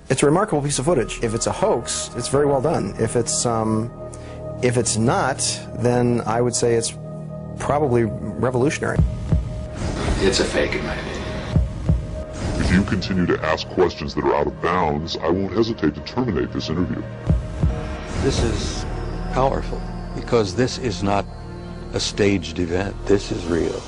It's a remarkable piece of footage. If it's a hoax, it's very well done. If it's not, then I would say it's probably revolutionary. It's a fake in my opinion. If you continue to ask questions that are out of bounds, I won't hesitate to terminate this interview. This is powerful because this is not a staged event. This is real.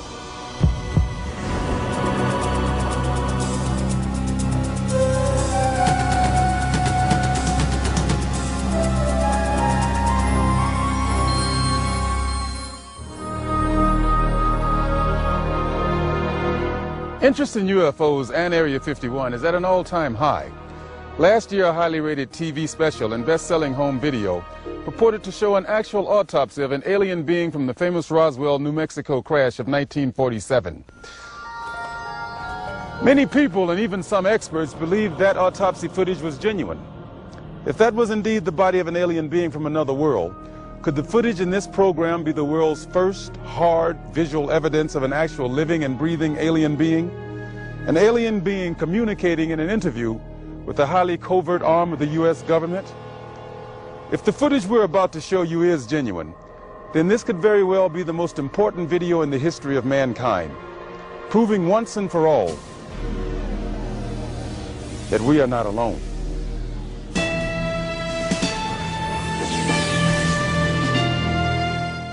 Interest in UFOs and Area 51 is at an all-time high. Last year, a highly rated TV special and best-selling home video purported to show an actual autopsy of an alien being from the famous Roswell, New Mexico crash of 1947. Many people and even some experts believed that autopsy footage was genuine. If that was indeed the body of an alien being from another world, could the footage in this program be the world's first hard visual evidence of an actual living and breathing alien being? An alien being communicating in an interview with a highly covert arm of the U.S. government? If the footage we're about to show you is genuine, then this could very well be the most important video in the history of mankind, proving once and for all that we are not alone.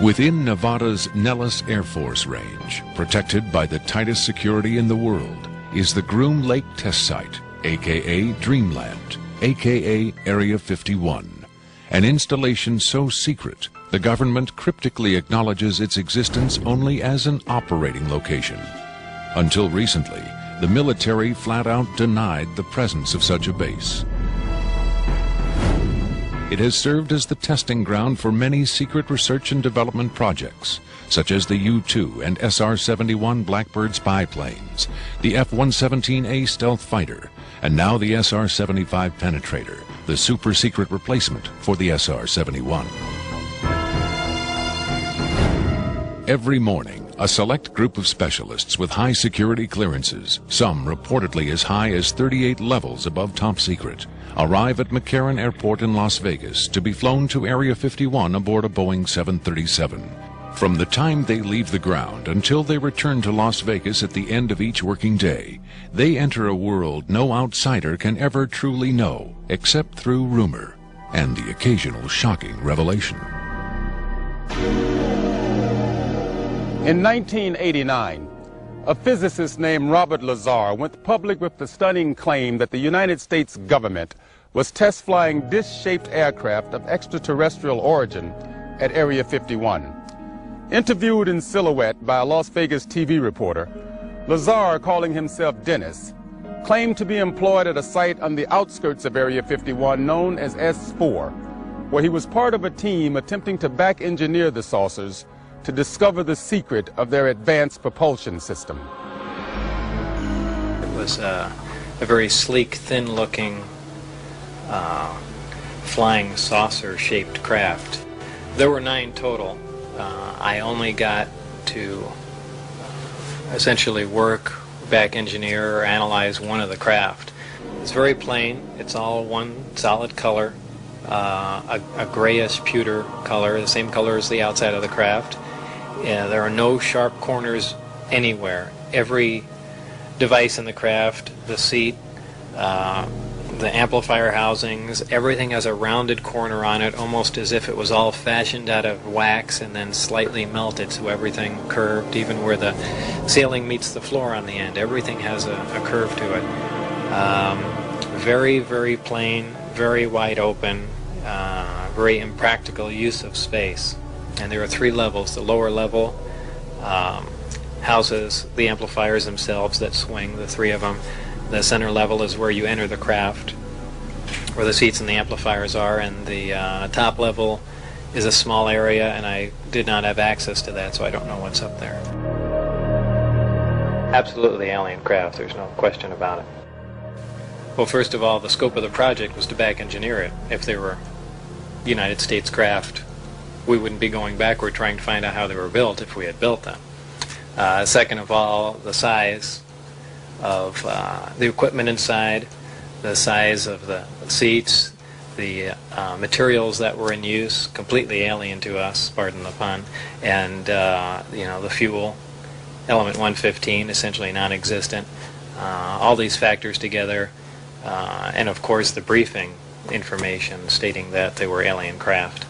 Within Nevada's Nellis Air Force Range, protected by the tightest security in the world, is the Groom Lake Test Site, aka Dreamland, aka Area 51. An installation so secret, the government cryptically acknowledges its existence only as an operating location. Until recently, the military flat out denied the presence of such a base. It has served as the testing ground for many secret research and development projects, such as the U-2 and SR-71 Blackbird spy planes, the F-117A stealth fighter, and now the SR-75 penetrator, the super-secret replacement for the SR-71. Every morning, a select group of specialists with high security clearances, some reportedly as high as 38 levels above top secret, arrive at McCarran Airport in Las Vegas to be flown to Area 51 aboard a Boeing 737. From the time they leave the ground until they return to Las Vegas at the end of each working day, they enter a world no outsider can ever truly know, except through rumor and the occasional shocking revelation. In 1989, a physicist named Robert Lazar went public with the stunning claim that the United States government was test flying dish-shaped aircraft of extraterrestrial origin at Area 51. Interviewed in silhouette by a Las Vegas TV reporter, Lazar, calling himself Dennis, claimed to be employed at a site on the outskirts of Area 51 known as S4, where he was part of a team attempting to back-engineer the saucers to discover the secret of their advanced propulsion system. It was a very sleek, thin-looking, flying saucer-shaped craft. There were 9 total. I only got to essentially work, back engineer, or analyze one of the craft. It's very plain. It's all one solid color, a grayish pewter color, the same color as the outside of the craft. There are no sharp corners anywhere. Every device in the craft, the seat, the amplifier housings, everything has a rounded corner on it, almost as if it was all fashioned out of wax and then slightly melted, so everything curved, even where the ceiling meets the floor on the end. Everything has a curve to it. Very, very plain, very wide open, very impractical use of space. And there are 3 levels. The lower level houses the amplifiers themselves that swing, the 3 of them. The center level is where you enter the craft, where the seats and the amplifiers are, and the top level is a small area, and I did not have access to that, so I don't know what's up there. Absolutely alien craft, there's no question about it. Well, first of all, the scope of the project was to back engineer it. If they were United States craft, we wouldn't be going backward trying to find out how they were built if we had built them. Second of all, the size of the equipment inside, the size of the seats, the materials that were in use, completely alien to us, pardon the pun, and the fuel, element 115, essentially non-existent. All these factors together, and of course the briefing information stating that they were alien craft.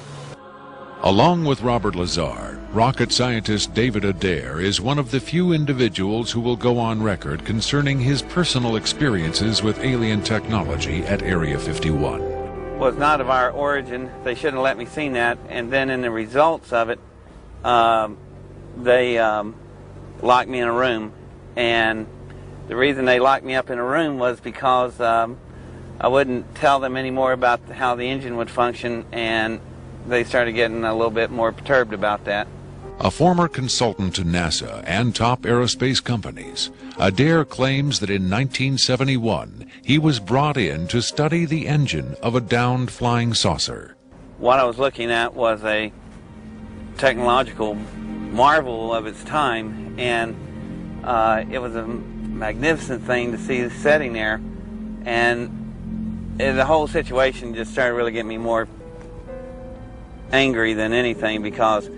Along with Robert Lazar, rocket scientist David Adair is one of the few individuals who will go on record concerning his personal experiences with alien technology at Area 51. Was not of our origin. They shouldn't have let me see that. And then in the results of it, they locked me in a room. And the reason they locked me up in a room was because I wouldn't tell them any more about how the engine would function, and they started getting a little bit more perturbed about that. A former consultant to NASA and top aerospace companies, Adair claims that in 1971 he was brought in to study the engine of a downed flying saucer. What I was looking at was a technological marvel of its time, and it was a magnificent thing to see sitting there, and the whole situation just started really getting me more angry than anything, because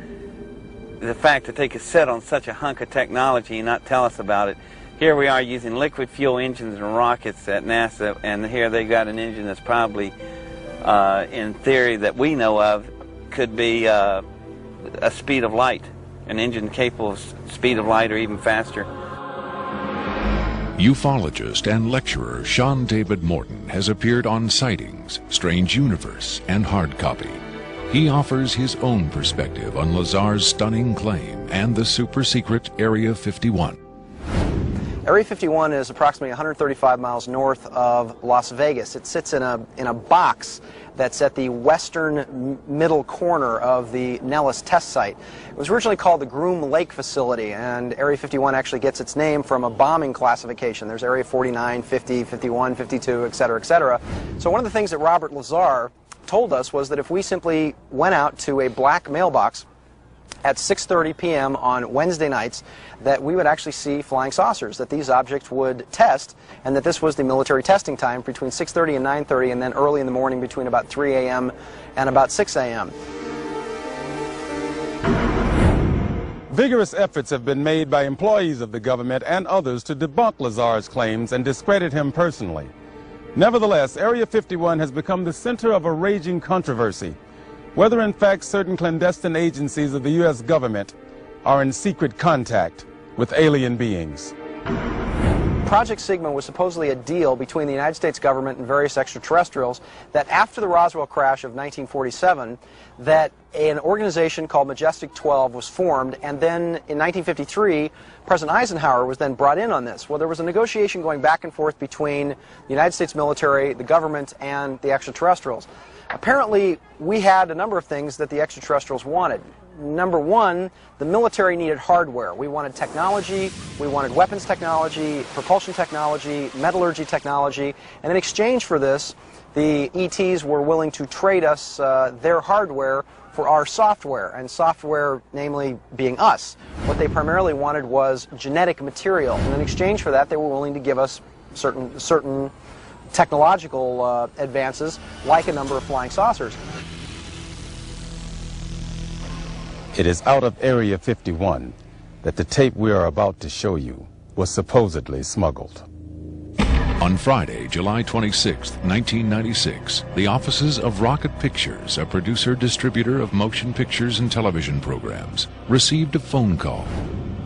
the fact that they could sit on such a hunk of technology and not tell us about it. Here we are using liquid fuel engines and rockets at NASA, and here they got an engine that's probably, in theory that we know of, could be a speed of light, an engine capable of speed of light or even faster. Ufologist and lecturer Sean David Morton has appeared on Sightings, Strange Universe, and Hard Copy. He offers his own perspective on Lazar's stunning claim and the super-secret Area 51. Area 51 is approximately 135 miles north of Las Vegas. It sits in a box that's at the western middle corner of the Nellis test site. It was originally called the Groom Lake Facility, and Area 51 actually gets its name from a bombing classification. There's Area 49, 50, 51, 52, etc., etc. So one of the things that Robert Lazar told us was that if we simply went out to a black mailbox at 6:30 p.m. on Wednesday nights, that we would actually see flying saucers, that these objects would test, and that this was the military testing time between 6:30 and 9:30, and then early in the morning between about 3 a.m. and about 6 a.m. Vigorous efforts have been made by employees of the government and others to debunk Lazar's claims and discredit him personally. Nevertheless, Area 51 has become the center of a raging controversy, whether in fact certain clandestine agencies of the U.S. government are in secret contact with alien beings. Project Sigma was supposedly a deal between the United States government and various extraterrestrials that after the Roswell crash of 1947, that an organization called Majestic 12 was formed, and then in 1953, President Eisenhower was then brought in on this. Well, there was a negotiation going back and forth between the United States military, the government, and the extraterrestrials. Apparently, we had a number of things that the extraterrestrials wanted. Number one, the military needed hardware. We wanted technology, we wanted weapons technology, propulsion technology, metallurgy technology, and in exchange for this, the ETs were willing to trade us their hardware for our software, and software namely being us. What they primarily wanted was genetic material, and in exchange for that, they were willing to give us certain technological advances, like a number of flying saucers. It is out of Area 51 that the tape we are about to show you was supposedly smuggled. On Friday, July 26, 1996, the offices of Rocket Pictures, a producer-distributor of motion pictures and television programs, received a phone call.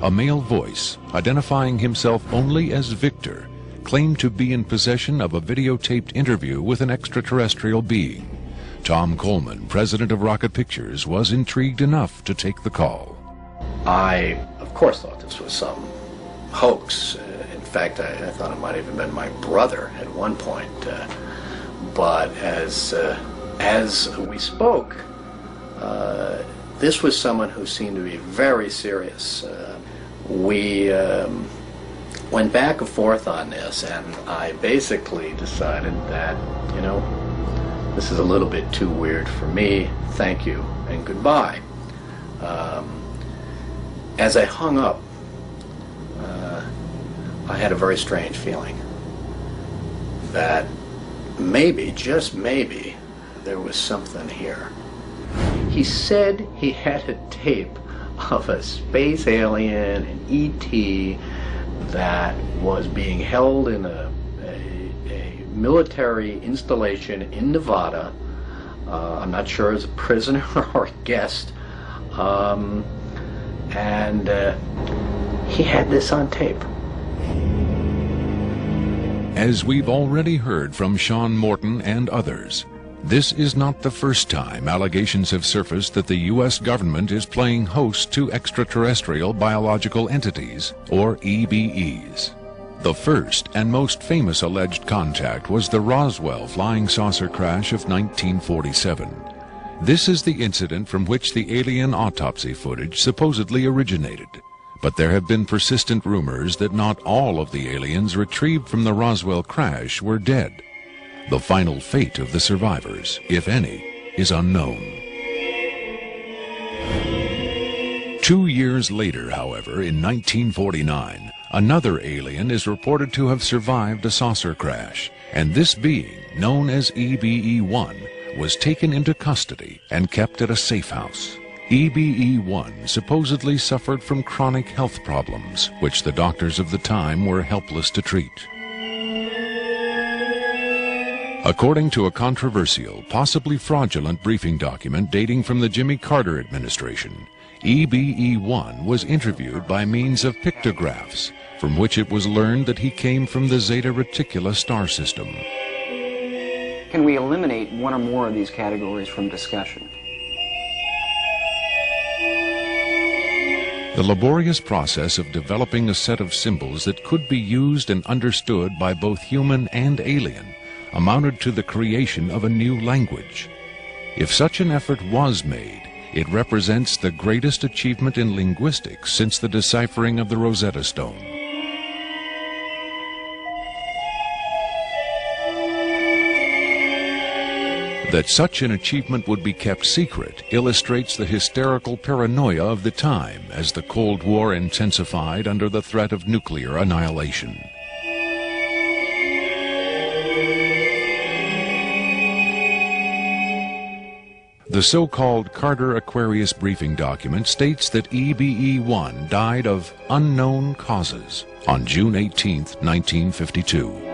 A male voice, identifying himself only as Victor, claimed to be in possession of a videotaped interview with an extraterrestrial being. Tom Coleman, president of Rocket Pictures, was intrigued enough to take the call. I, of course, thought this was some hoax. In fact, I thought it might have even been my brother at one point. But as we spoke, this was someone who seemed to be very serious. We went back and forth on this, and I basically decided that, this is a little bit too weird for me. Thank you and goodbye. As I hung up, I had a very strange feeling that maybe, just maybe, there was something here. He said he had a tape of a space alien, an ET, that was being held in a military installation in Nevada. I'm not sure as a prisoner or a guest. And he had this on tape. As we've already heard from Sean Morton and others, this is not the first time allegations have surfaced that the U.S. government is playing host to extraterrestrial biological entities, or EBEs. The first and most famous alleged contact was the Roswell flying saucer crash of 1947. This is the incident from which the alien autopsy footage supposedly originated. But there have been persistent rumors that not all of the aliens retrieved from the Roswell crash were dead. The final fate of the survivors, if any, is unknown. 2 years later, however, in 1949, another alien is reported to have survived a saucer crash, and this being, known as EBE-1, was taken into custody and kept at a safe house. EBE-1 supposedly suffered from chronic health problems, which the doctors of the time were helpless to treat. According to a controversial, possibly fraudulent briefing document dating from the Jimmy Carter administration, EBE-1 was interviewed by means of pictographs, from which it was learned that he came from the Zeta Reticuli star system. Can we eliminate one or more of these categories from discussion? The laborious process of developing a set of symbols that could be used and understood by both human and alien amounted to the creation of a new language. If such an effort was made, it represents the greatest achievement in linguistics since the deciphering of the Rosetta Stone. That such an achievement would be kept secret illustrates the hysterical paranoia of the time as the Cold War intensified under the threat of nuclear annihilation. The so-called Carter-Aquarius briefing document states that EBE-1 died of unknown causes on June 18, 1952.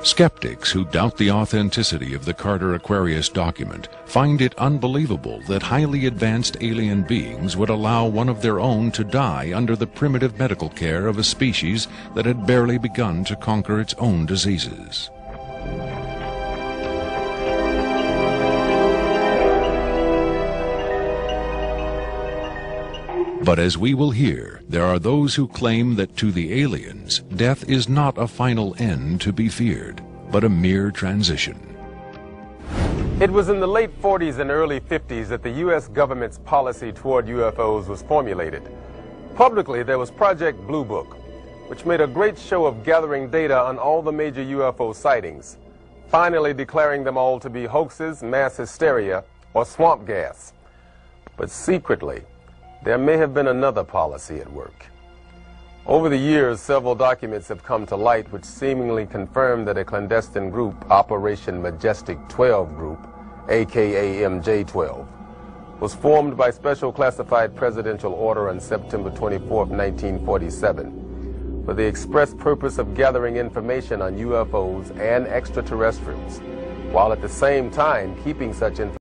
Skeptics who doubt the authenticity of the Carter-Aquarius document find it unbelievable that highly advanced alien beings would allow one of their own to die under the primitive medical care of a species that had barely begun to conquer its own diseases. But as we will hear, there are those who claim that to the aliens, death is not a final end to be feared, but a mere transition. It was in the late 40s and early 50s that the U.S. government's policy toward UFOs was formulated. Publicly, there was Project Blue Book, which made a great show of gathering data on all the major UFO sightings, finally declaring them all to be hoaxes, mass hysteria, or swamp gas. But secretly, there may have been another policy at work. Over the years, several documents have come to light which seemingly confirm that a clandestine group, Operation Majestic 12 Group, aka MJ-12, was formed by special classified presidential order on September 24, 1947, for the express purpose of gathering information on UFOs and extraterrestrials, while at the same time keeping such information